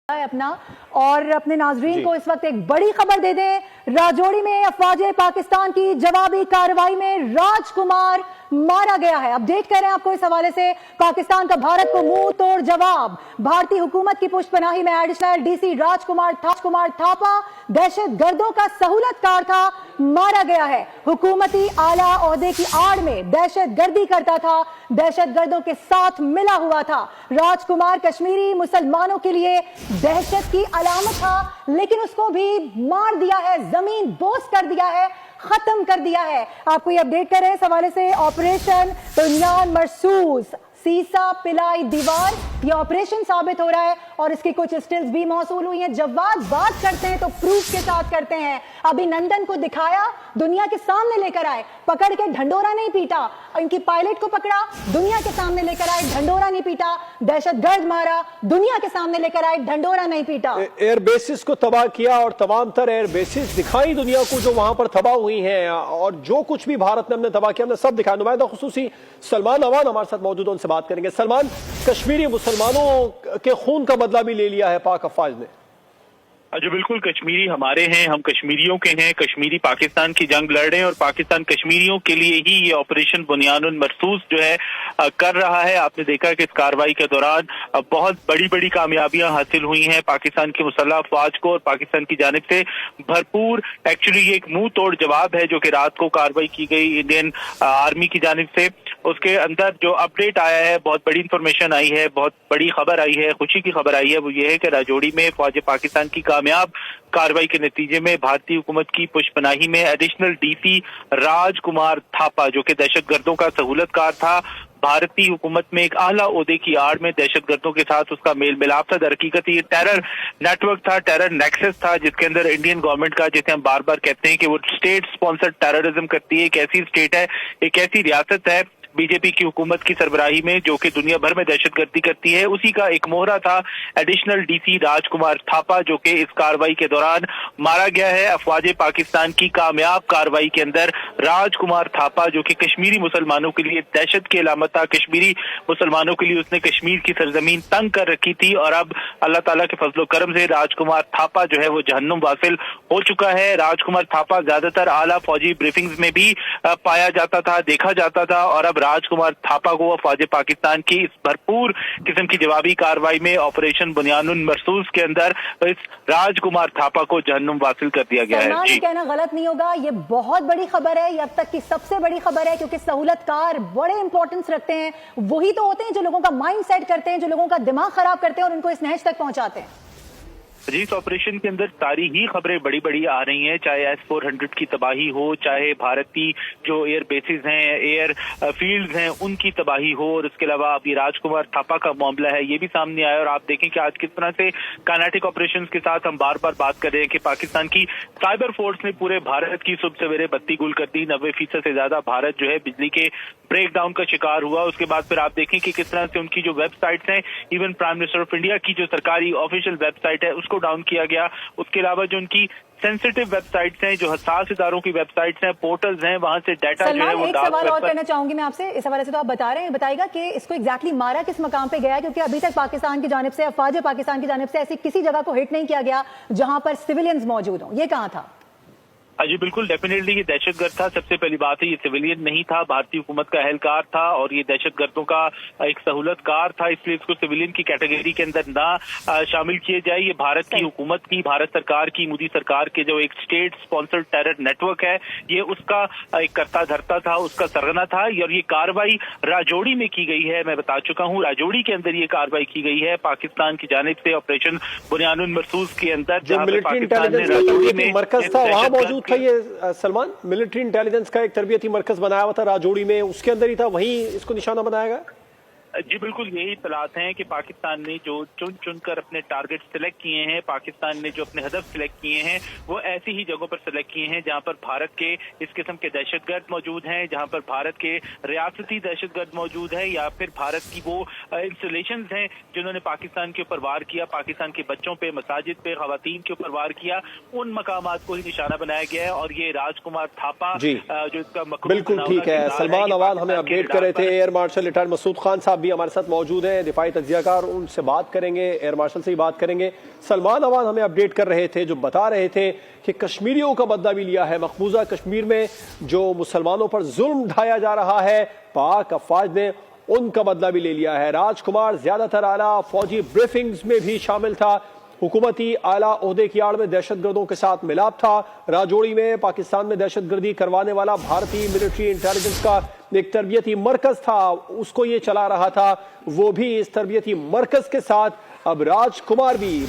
अपना और अपने नाजरीन को इस वक्त एक बड़ी खबर दे दें। राजौरी में अफवाज पाकिस्तान की जवाबी कार्रवाई में राजकुमार मारा गया है। अपडेट करें आपको इस हवाले से। पाकिस्तान का भारत को मुंह तोड़ जवाब। भारतीय हुकूमत की पुष्टपनाही में एडिशनल डीसी राजकुमार थापा दहशत गर्दों का सहूलतकार था, मारा गया है। हुकूमती आला ओहदे की आड़ में दहशत गर्दी करता था, दहशत गर्दों के साथ मिला हुआ था। राजकुमार कश्मीरी मुसलमानों के लिए दहशत की अलामत था, लेकिन उसको भी मार दिया है, जमीन बोस कर दिया है, खत्म कर दिया है। आपको ये अपडेट कर रहे हैं इस हवाले से। ऑपरेशन बुनियान मरसूस सीसा पिलाई दीवार, ये ऑपरेशन साबित हो रहा है और इसकी कुछ स्टिल्स भी मौसूल हुई हैं। जब बात करते हैं तो प्रूफ के साथ करते हैं। अभिनंदन को दिखाया, दुनिया के सामने लेकर आए, पकड़ के ढंडोरा नहीं पीटा। इनकी पायलट को पकड़ा, दुनिया के सामने लेकर आए, ढंडोरा नहीं पीटा। दहशतगर्द मारा, दुनिया के सामने लेकर आए, ढंडोरा नहीं पीटा। एयर बेसिस को तबाह किया और तमाम तर एयर बेसिस दिखाई दुनिया को जो वहां पर तबाह हुई हैं, और जो कुछ भी भारत ने हमने तबाह किया हमने सब दिखाया। नुमाइंदा खुसूसी सलमान अवान हमारे साथ मौजूद, उनसे बात करेंगे। सलमान, कश्मीरी मुसलमानों के खून का बदला भी ले लिया है पाक अफवाज ने। जो बिल्कुल कश्मीरी हमारे हैं, हम कश्मीरियों के हैं। कश्मीरी पाकिस्तान की जंग लड़ रहे हैं और पाकिस्तान कश्मीरियों के लिए ही ये ऑपरेशन बुनियानुल मरसूस जो है कर रहा है। आपने देखा कि इस कार्रवाई के दौरान बहुत बड़ी बड़ी कामयाबियां हासिल हुई हैं पाकिस्तान की मुसल्लह अफवाज को, और पाकिस्तान की जानिब से भरपूर एक्चुअली ये एक मुंह तोड़ जवाब है जो कि रात को कार्रवाई की गई इंडियन आर्मी की जानिब से। उसके अंदर जो अपडेट आया है, बहुत बड़ी इंफॉर्मेशन आई है, बहुत बड़ी खबर आई है, खुशी की खबर आई है। वो ये है कि राजौरी में फौज पाकिस्तान की कामयाब कार्रवाई के नतीजे में भारतीय हुकूमत की पुष्पनाही में एडिशनल डीसी राजकुमार थापा, जो कि दहशतगर्दों का सहूलतकार था, भारतीय हुकूमत में एक आला ओहदे की आड़ में दहशतगर्दों के साथ उसका मेल मिलाप था। दरहकीकत ये टेरर नेटवर्क था, टेरर नेक्सस था, जिसके अंदर इंडियन गवर्नमेंट का, जैसे हम बार बार कहते हैं कि वो स्टेट स्पॉन्सर्ड टेररिज्म करती है। एक ऐसी स्टेट है, एक ऐसी रियासत है बीजेपी की हुकूमत की सरबराही में जो कि दुनिया भर में दहशतगर्दी करती है। उसी का एक मोहरा था एडिशनल डीसी राजकुमार थापा, जो कि इस कार्रवाई के दौरान मारा गया है। अफवाज पाकिस्तान की कामयाब कार्रवाई के अंदर राजकुमार थापा, जो कि कश्मीरी मुसलमानों के लिए दहशत की अलामत था, कश्मीरी मुसलमानों के लिए उसने कश्मीर की सरजमीन तंग कर रखी थी, और अब अल्लाह ताला के फजलो करम से राजकुमार थापा जो है वो जहन्नुम वासिल हो चुका है। राजकुमार थापा ज्यादातर आला फौजी ब्रीफिंग्स में भी पाया जाता था, देखा जाता था, और अब राजकुमार थापा को फौज पाकिस्तान की इस भरपूर किस्म की जवाबी कार्रवाई में ऑपरेशन बुनियानुल मरसूस के अंदर इस राजकुमार थापा को जहन्नुम वासिल कर दिया गया है। जी, कहना गलत नहीं होगा, ये बहुत बड़ी खबर है, ये अब तक की सबसे बड़ी खबर है, क्योंकि सहूलतकार बड़े इंपॉर्टेंस रखते हैं। वही तो होते हैं जो लोगों का माइंड सेट करते हैं, जो लोगों का दिमाग खराब करते हैं और उनको इस नहज तक पहुंचाते हैं। जी, इस ऑपरेशन के अंदर सारी ही खबरें बड़ी बड़ी आ रही हैं, चाहे S-400 की तबाही हो, चाहे भारत की जो एयर बेसिस हैं, एयर फील्ड्स हैं, उनकी तबाही हो, और इसके अलावा अभी राजकुमार थापा का मामला है ये भी सामने आया। और आप देखें कि आज किस तरह से काइनेटिक ऑपरेशंस के साथ हम बार बार बात कर रहे हैं कि पाकिस्तान की साइबर फोर्स ने पूरे भारत की सुबह सवेरे बत्ती गुल कर दी। 90% से ज्यादा भारत जो है बिजली के ब्रेकडाउन का शिकार हुआ। उसके बाद फिर आप देखें कि किस तरह से उनकी जो वेबसाइट्स हैं, even prime minister of India की जो सरकारी ऑफिशियल वेबसाइट है उसको डाउन किया गया। उसके अलावा जो उनकी सेंसिटिव वेबसाइट्स हैं, जो हसास इदारों की वेबसाइट्स हैं, पोर्टल्स हैं, वहां से डाटा जो है वो एक सवाल और करना चाहूंगी मैं आपसे इस हवाले से। तो आप बता रहे हैं, बताइएगा कि इसको एग्जैक्टली मारा किस मकाम पे गया है, क्योंकि अभी तक पाकिस्तान की जानिब से, अफवाज पाकिस्तान की जानिब से ऐसी किसी जगह को हिट नहीं किया गया जहां पर सिविलियंस मौजूद हों। ये कहां था? जी बिल्कुल, डेफिनेटली ये दहशतगर्द था। सबसे पहली बात है, ये सिविलियन नहीं था, भारतीय हुकूमत का एहलकार था, और ये दहशतगर्दों का एक सहूलतकार था, इसलिए इसको सिविलियन की कैटेगरी के अंदर ना शामिल किए जाए। ये भारत की हुकूमत की, भारत सरकार की, मोदी सरकार के जो एक स्टेट स्पॉन्सर्ड टेरर नेटवर्क है, ये उसका एक करता धरता था, उसका सरगना था। और ये कार्रवाई राजौरी में की गई है, मैं बता चुका हूँ, राजौरी के अंदर ये कार्रवाई की गई है पाकिस्तान की जानिब से ऑपरेशन बुनियानुल मरसूस के अंदर, जहां पर पाकिस्तान ने राजौरी में मरकज था वहां मौजूद था। ये सलमान, मिलिट्री इंटेलिजेंस का एक तरबियती मरकज बनाया हुआ था राजौरी में, उसके अंदर ही था, वहीं इसको निशाना बनाया गया। जी बिल्कुल, यही इत्तलात हैं कि पाकिस्तान ने जो चुन कर अपने टारगेट सिलेक्ट किए हैं, पाकिस्तान ने जो अपने हदफ सिलेक्ट किए हैं, वो ऐसी ही जगहों पर सिलेक्ट किए हैं जहां पर भारत के इस किस्म के दहशतगर्द मौजूद हैं, जहां पर भारत के रियासती दहशतगर्द मौजूद हैं, या फिर भारत की वो इंस्टॉलेशंस हैं जिन्होंने पाकिस्तान के ऊपर वार किया, पाकिस्तान के बच्चों पे, मसाजिद पे, खवातीन के ऊपर वार किया, उन मकामात को ही निशाना बनाया गया है। और ये राजकुमार थापा जो इसका बिल्कुल ठीक है। सलमान अवान हमें अपडेट कर रहे थे। Air marshal retired Masood Khan साहब بھی ہمارے ساتھ موجود ہیں، دفاعی تجزیہ کار، ان سے بات کریں گے، ایئر مارشل سے ہی بات کریں گے۔ سلمان اوان ہمیں اپڈیٹ کر رہے تھے، جو بتا رہے تھے کہ کشمیریوں کا بدلہ بھی لیا ہے۔ مقبوضہ کشمیر میں جو مسلمانوں پر ظلم ڈھایا جا رہا ہے، پاک افواج نے ان کا بدلہ بھی لے لیا ہے۔ راج کمار زیادہ تر اعلیٰ فوجی بریفنگز میں بھی شامل تھا، حکومتی اعلیٰ عہدے کی آڑ میں دہشت گردوں کے ساتھ ملاپ تھا۔ راجوڑی میں پاکستان میں دہشت گردی کروانے والا بھارتی ملٹری انٹیلیجنس کا ایک تربیتی مرکز تھا، اس کو یہ چلا رہا تھا، وہ بھی اس تربیتی مرکز کے ساتھ اب راج کمار بھی